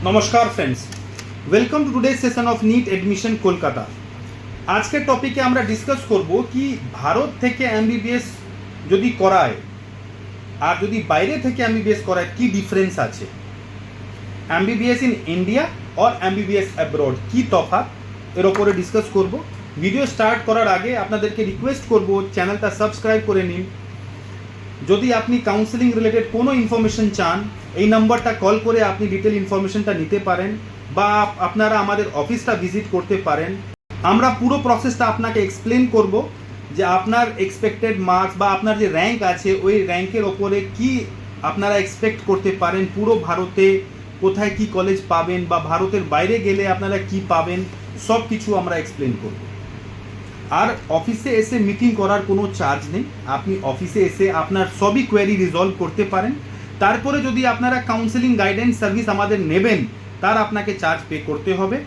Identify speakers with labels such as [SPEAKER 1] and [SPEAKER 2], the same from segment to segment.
[SPEAKER 1] নমস্কার friends, welcome to today session of NEET admission Kolkata. আজকের টপিকে আমরা ডিসকাস করব কি ভারত থেকে এমবিবিএস যদি করায় আর যদি বাইরে থেকে এমবিবিএস করায় কি ডিফারেন্স আছে, এমবিবিএস ইন ইন্ডিয়া আর এমবিবিএস অ্যাব্রড কি তফাৎ, এর ওপরে ডিসকাস করব। ভিডিও স্টার্ট করার আগে আপনাদেরকে রিকোয়েস্ট করব চ্যানেলটা সাবস্ক্রাইব করে নিন। যদি আপনি কাউন্সেলিং রিলেটেড কোনো ইনফরমেশন চান, এই নাম্বারটা কল করে আপনি ডিটেল ইনফরমেশনটা নিতে পারেন বা আপনারা আমাদের অফিসটা ভিজিট করতে পারেন। আমরা পুরো প্রসেসটা আপনাকে এক্সপ্লেন করব যে আপনার এক্সপেক্টেড মার্কস বা আপনার যে র্যাঙ্ক আছে ওই র্যাঙ্কের ওপরে কি আপনারা এক্সপেক্ট করতে পারেন, পুরো ভারতে কোথায় কি কলেজ পাবেন বা ভারতের বাইরে গেলে আপনারা কি পাবেন, সব কিছু আমরা এক্সপ্লেন করব। আর অফিসে এসে মিটিং করার কোনো চার্জ নেই, আপনি অফিসে এসে আপনার সবই কোয়েরি রিজলভ করতে পারেন। তারপরে যদি আপনারা কাউন্সেলিং গাইডেন্স সার্ভিস আমাদের নেবেন তার আপনাকে চার্জ পে করতে হবে।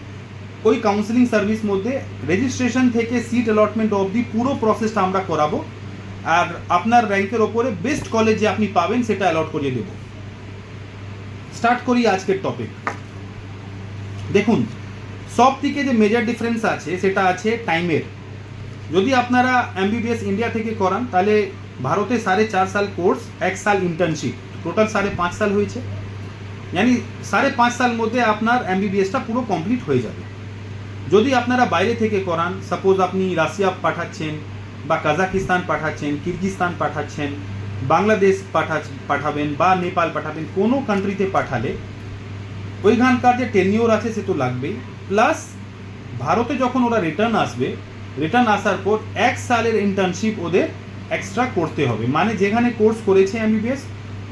[SPEAKER 1] ওই কাউন্সেলিং সার্ভিস মধ্যে রেজিস্ট্রেশন থেকে সিট অ্যালটমেন্ট অবধি পুরো প্রসেসটা আমরা করাবো আর আপনার র্যাঙ্কের ওপরে বেস্ট কলেজ যে আপনি পাবেন সেটা অ্যালট করিয়ে দেব। স্টার্ট করি আজকের টপিক। দেখুন, সব থেকে যে মেজর ডিফারেন্স আছে সেটা আছে টাইমের। যদি আপনারা এমবিবিএস ইন্ডিয়া থেকে করান তাহলে ভারতে 4.5 সাল কোর্স, 1 সাল ইন্টার্নশিপ, টোটাল 5.5 সাল হয়েছে। यानी 5.5 সাল মধ্যে আপনার এমবিবিএসটা পুরো কমপ্লিট হয়ে যাবে। যদি আপনারা বাইরে থেকে করান, সাপোজ আপনি রাশিয়া পাঠাচ্ছেন বা কাজাকিস্তান পাঠাচ্ছেন, কিরগিস্তান পাঠাচ্ছেন, বাংলাদেশ পাঠাবেন বা নেপাল পাঠাবেন, কোনো কান্ট্রিতে পাঠালে ওইখানকার যে টেনিওর আছে সে তো লাগবেই, প্লাস ভারতে যখন ওরা রিটার্ন আসার পর 1 সালের ইন্টার্নশিপ ওদের এক্সট্রা করতে হবে। মানে যেখানে কোর্স করেছে এমবিবিএস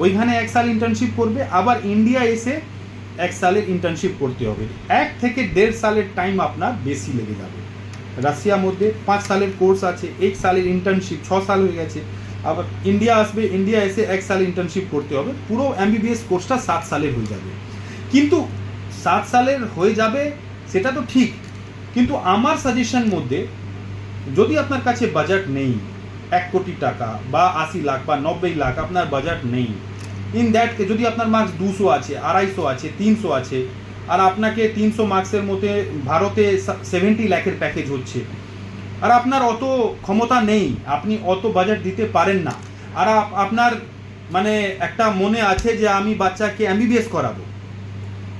[SPEAKER 1] ওইখানে 1 সাল ইন্টার্নশিপ করবে, আবার ইন্ডিয়া এসে 1 সালের ইন্টার্নশিপ করতে হবে। 1 থেকে 1.5 সালের টাইম আপনার বেশি লেগে যাবে। রাশিয়ার মধ্যে 5 সালের কোর্স আছে, 1 সালের ইন্টার্নশিপ, 6 সাল হয়ে গেছে। আবার ইন্ডিয়া আসবে, ইন্ডিয়া এসে 1 সাল ইন্টার্নশিপ করতে হবে, পুরো এমবিবিএস কোর্সটা 7 সালের হয়ে যাবে। কিন্তু 7 সালের হয়ে যাবে সেটা তো ঠিক, কিন্তু আমার সাজেশন মধ্যে যদি আপনার কাছে বাজেট নেই 1 কোটি টাকা বা 80 লাখ বা 90 লাখ আপনার বাজেট নেই, ইন দ্যাট যদি আপনার মার্কস 200 আছে, 250 আছে, 300 আছে আর আপনাকে 300 মার্কসের মধ্যে ভারতে 70 লাখের প্যাকেজ হচ্ছে আর আপনার অত ক্ষমতা নেই, আপনি অত বাজেট দিতে পারেন না, আর আপনার মানে একটা মনে আছে যে আমি বাচ্চাকে এমবিবিএস করাবো,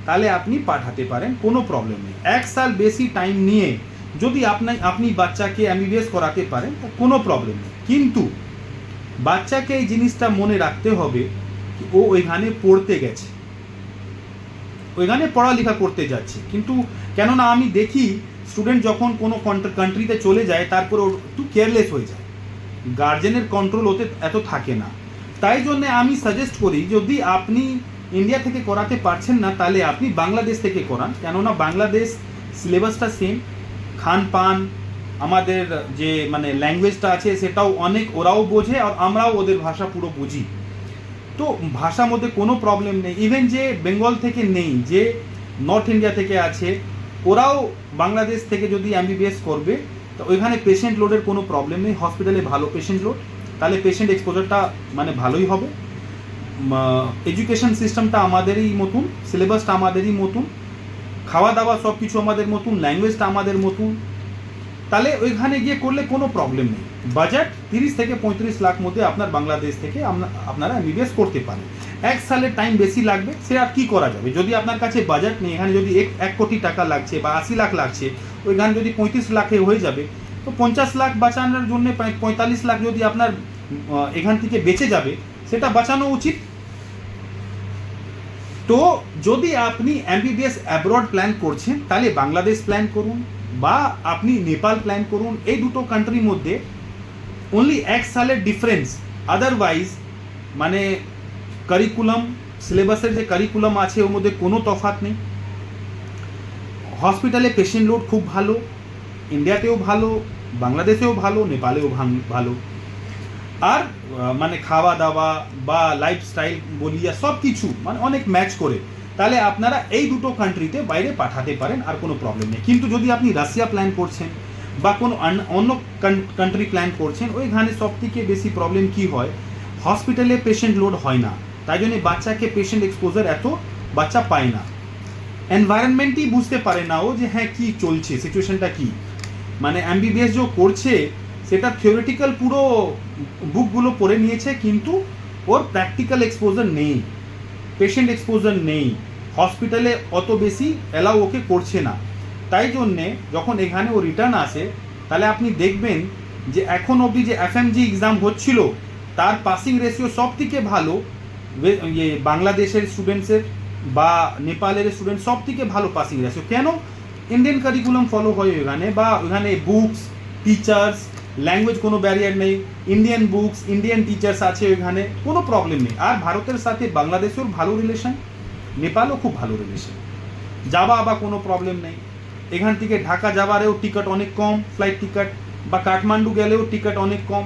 [SPEAKER 1] তাহলে আপনি পাঠাতে পারেন, কোনো প্রবলেম নেই। 1 সাল বেশি টাইম নিয়ে যদি আপনি বাচ্চাকে এমবিবিএস করাতে পারেন তা কোনো প্রবলেম নেই। কিন্তু বাচ্চাকে এই জিনিসটা মনে রাখতে হবে কি ও ওইখানে পড়তে গেছে, ওইখানে পড়ালেখা করতে যাচ্ছে। কিন্তু কেননা আমি দেখি স্টুডেন্ট যখন কোনো কান্ট্রিতে চলে যায় তারপর ওর একটু কেয়ারলেস হয়ে যায়, গার্জেনের কন্ট্রোল ওতে এত থাকে না। তাই জন্য আমি সাজেস্ট করি যদি আপনি ইন্ডিয়া থেকে করাতে পারছেন না তাহলে আপনি বাংলাদেশ থেকে করান, কেননা বাংলাদেশ সিলেবাসটা সেম, খান পান আমাদের যে মানে ল্যাঙ্গুয়েজটা আছে সেটাও অনেক ওরাও বোঝে আর আমরাও ওদের ভাষা পুরো বুঝি, তো ভাষার মধ্যে কোনো প্রবলেম নেই। ইভেন যে বেঙ্গল থেকে নেই, যে নর্থ ইন্ডিয়া থেকে আছে, ওরাও বাংলাদেশ থেকে যদি এমবিবিএস করবে তো ওইখানে পেশেন্ট লোডের কোনো প্রবলেম নেই, হসপিটালে ভালো পেশেন্ট লোড, তাহলে পেশেন্ট এক্সপোজারটা মানে ভালোই হবে। এডুকেশন সিস্টেমটা আমাদেরই মতন, সিলেবাসটা আমাদেরই মতন, খাওয়া দাওয়া সব কিছু আমাদের মতন, ল্যাঙ্গুয়েজটা আমাদের মতন, তাহলে ওইখানে গিয়ে করলে কোনো প্রবলেম নেই। বাজেট 30 থেকে 35 লাখ মধ্যে আপনার বাংলাদেশ থেকে আপনারা এমবিবিএস করতে পারেন। 1 সালের টাইম বেশি লাগবে, সে আর কি করা যাবে। যদি আপনার কাছে বাজেট নেই, এখানে যদি 1 কোটি টাকা লাগছে বা 80 লাখ লাগছে, ওইখানে যদি 35 লাখে হয়ে যাবে তো 50 লাখ বাঁচানোর জন্য 45 লাখ যদি আপনার এখান থেকে বেঁচে যাবে সেটা বাঁচানো উচিত। তো যদি আপনি এমবিবিএস অ্যাব্রড প্ল্যান করছেন তাহলে বাংলাদেশ প্ল্যান করুন বা আপনি নেপাল প্ল্যান করুন, এই দুটো কান্ট্রির মধ্যে অনলি 1 সালের ডিফারেন্স, আদারওয়াইজ মানে কারিকুলাম, সিলেবাসের যে কারিকুলাম আছে ওর মধ্যে কোনো তফাৎ নেই। হসপিটালে পেশেন্ট লোড খুব ভালো, ইন্ডিয়াতেও ভালো, বাংলাদেশেও ভালো, নেপালেও ভালো, আর মানে খাওয়া দাওয়া বা লাইফস্টাইল বলিয়া সব কিছু মানে অনেক ম্যাচ করে, তাহলে আপনারা এই দুটো কান্ট্রিতে বাইরে পাঠাতে পারেন, আর কোনো প্রবলেম নেই। কিন্তু যদি আপনি রাশিয়া প্ল্যান করছেন বা কোনো অন্য কান্ট্রি প্ল্যান করছেন, ওইখানে সব থেকে বেশি প্রবলেম কি হয়, হসপিটালে পেশেন্ট লোড হয় না, তাই জন্য বাচ্চাকে পেশেন্ট এক্সপোজার এত বাচ্চা পায় না। এনভায়রনমেন্টই বুঝতে পারে না ও যে হ্যাঁ কী চলছে, সিচুয়েশনটা কী। মানে এমবিবিএস যে করছে সেটা থিওরিটিক্যাল পুরো বুকগুলো পড়ে নিয়েছে, কিন্তু ওর প্র্যাকটিক্যাল এক্সপোজার নেই, পেশেন্ট এক্সপোজার নেই, হসপিটালে অত বেশি অ্যালাউ ওকে করছে না। তাই জন্যে যখন এখানে ও রিটার্ন আসে, তাহলে আপনি দেখবেন যে এখন অবধি যে এফএমজি এক্সাম হচ্ছিল তার পাসিং রেশিও সব থেকে ভালো ইয়ে বাংলাদেশের স্টুডেন্টসের বা নেপালের স্টুডেন্ট সব থেকে ভালো পাসিং রেশিও। কেন? ইন্ডিয়ান কারিকুলাম ফলো হয় ওখানে, বা ওখানে বুকস, টিচার্স, ল্যাঙ্গুয়েজ কোনো ব্যারিয়ার নেই, ইন্ডিয়ান বুকস, ইন্ডিয়ান টিচার্স আছে ওখানে, কোনো প্রবলেম নেই। আর ভারতের সাথে বাংলাদেশের ভালো রিলেশন, নেপালও খুব ভালো রিলেশন, যাওয়া বা কোনো প্রবলেম নেই। এখান থেকে ঢাকা যাওয়ারেও টিকিট অনেক কম, ফ্লাইট টিকিট, বা কাঠমান্ডু গেলেও টিকিট অনেক কম।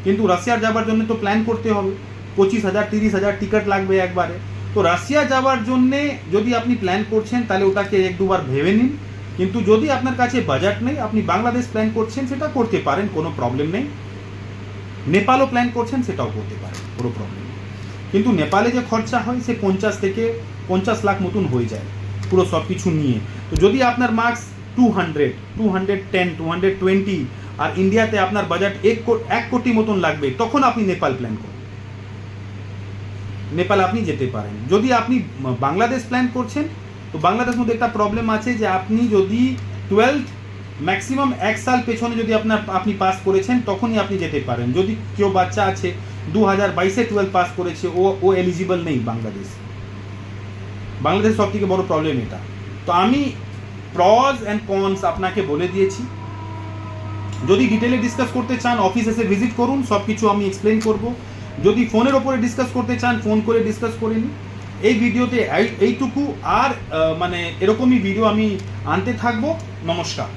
[SPEAKER 1] কিন্তু রাশিয়া যাওয়ার জন্য তো প্ল্যান করতে হবে, 25,000 30,000 টিকিট লাগবে একবারে। তো রাশিয়া যাওয়ার জন্যে যদি আপনি প্ল্যান করছেন তাহলে ওটাকে এক দুবার ভেবে নিন। কিন্তু যদি আপনার কাছে বাজেট নেই, আপনি বাংলাদেশ প্ল্যান করছেন, সেটা করতে পারেন, কোনো প্রবলেম নেই। নেপালও প্ল্যান করছেন, সেটাও করতে পারেন, কোনো প্রবলেম নেই। কিন্তু নেপালে যে খরচা হয় সে 50 থেকে 50 লাখ মতন হয়ে যায় পুরো সব কিছু নিয়ে। তো যদি আপনার মার্কস 200, 210, 220 আর ইন্ডিয়াতে আপনার বাজেট 1 কোটি মতন লাগবে, তখন আপনি নেপাল প্ল্যান করুন, নেপাল আপনি যেতে পারেন। যদি আপনি বাংলাদেশ প্ল্যান করছেন, তো বাংলাদেশ মধ্যে একটা প্রবলেম আছে যে আপনি যদি 12th ম্যাক্সিমাম 1 সাল পেছনে যদি আপনি পাস করেছেন তখনই আপনি যেতে পারেন। যদি কেউ বাচ্চা আছে 2022-এ 12 পাস করেছে, ও এলিজিবল নেই বাংলাদেশ। বাংলাদেশ সব থেকে বড় প্রবলেম এটা। তো আমি প্রজ অ্যান্ড কনস আপনাকে বলে দিয়েছি। যদি ডিটেলে ডিসকাস করতে চান অফিস এসে ভিজিট করুন, সব কিছু আমি এক্সপ্লেন করব। যদি ফোনের ওপরে ডিসকাস করতে চান ফোন করে ডিসকাস করে নিন। এই ভিডিওতে এইটুকু, আর মানে এরকমই ভিডিও আমি আনতে থাকবো। নমস্কার।